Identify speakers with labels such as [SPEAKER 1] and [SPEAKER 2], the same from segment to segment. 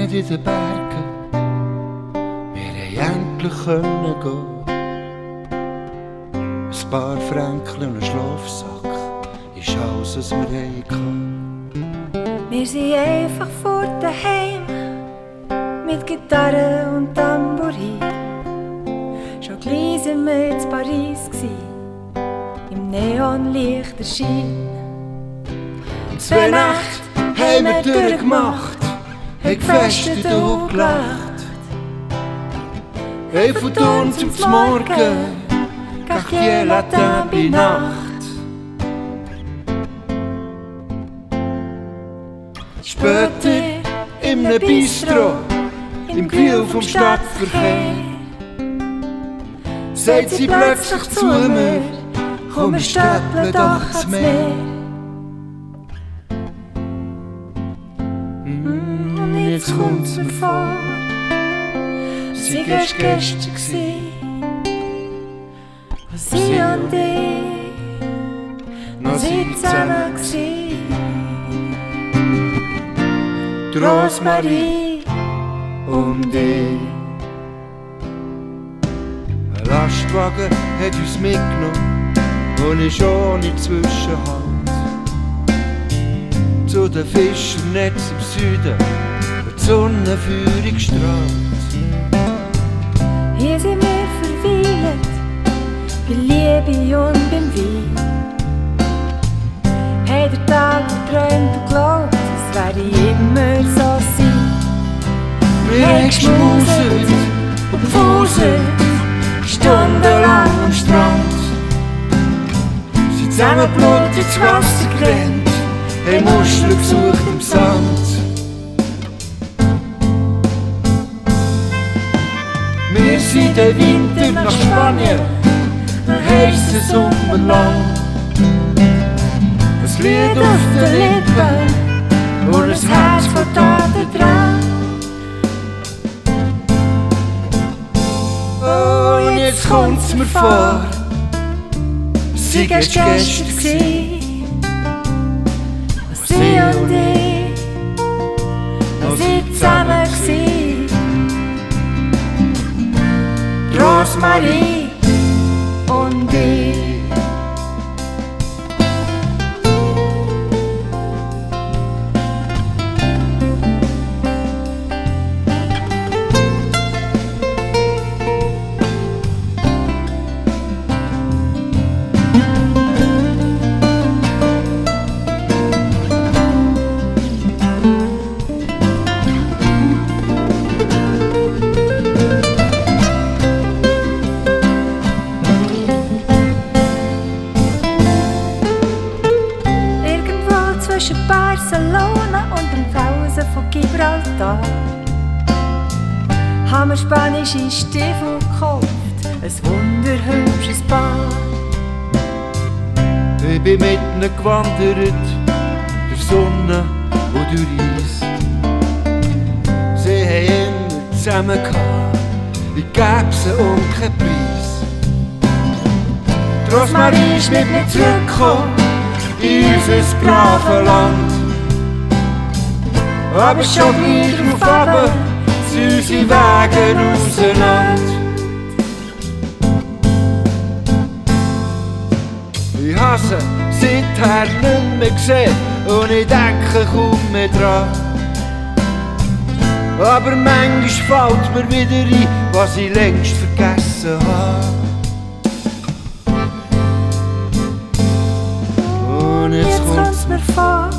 [SPEAKER 1] regnet in den Bergen, wir haben endlich können gehen. Ein paar Franken und ein Schlafsack ist alles, was wir hatten.
[SPEAKER 2] Wir sind einfach vor daheim, mit Gitarre und Tambourin. Schon gleich sind wir in Paris gsi, im Neonlichterschein.
[SPEAKER 1] 2 Nächte haben wir durchgemacht, haben gefestet und gelacht. Hey, von Dorn zum Morgen, Quartier Latin bei Nacht. Später in einem Bistro, im Biel vom Stadtverkehr, sagt sie plötzlich zu mir, komm, wir stöppeln doch ans Meer.
[SPEAKER 2] Und jetzt kommt's mir vor, sie war gestern gsi, wo sie und ich noch sind zusammen gsi.
[SPEAKER 1] Die Rosmarie und ich. Ein Lastwagen hat uns mitgenommen und ist ohne Zwischenhalt zu den Fischernetz im Süden, wo die Sonne feurig strahlt.
[SPEAKER 2] Hier sind wir verweilt, bei Liebe und beim Wein. Haben den Tag geträumt und glaubt, es werde immer so sein.
[SPEAKER 1] Wir haben geschmuset und gefuselt, stundenlang am Strand. Sind zusammen Blut ins Wasser gerannt, haben Muscheln gesucht im Sand. Wir sind den Winter nach Spanien, einen heissen Sommer lang. Ein Lied auf den Lippen und ein Herz vor Taten dran. Oh, und jetzt kommt's mir vor, sie war gestern gsi, wo sie und ich noch sind zusammen gsi. Rosmarie und ich.
[SPEAKER 2] Haben wir spanische Stiefel gekauft, ein wunderhübsches Paar.
[SPEAKER 1] Ich bin mit ihnen gewandert, durch Sonne und durch Eis. Sie haben immer zusammen gehabt, ich gäbe sie um keinen Preis. Die Rosmarie ist mit mir zurückgekommen, in unser braves Land. Aber schon gleich auf Abend sind unsere Wege auseinander. Ich habe sie seither nicht mehr gesehen und ich denke kaum mehr dran. Aber manchmal fällt mir wieder ein, was ich längst vergessen habe. Und jetzt kommt's mir vor,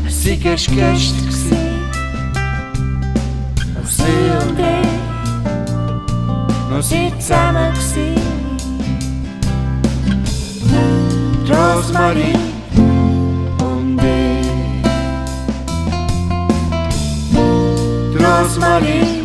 [SPEAKER 1] sie war gestern gsi, wo sie und ich noch sind zusammen gsi. Rosmarie und ich. Rosmarie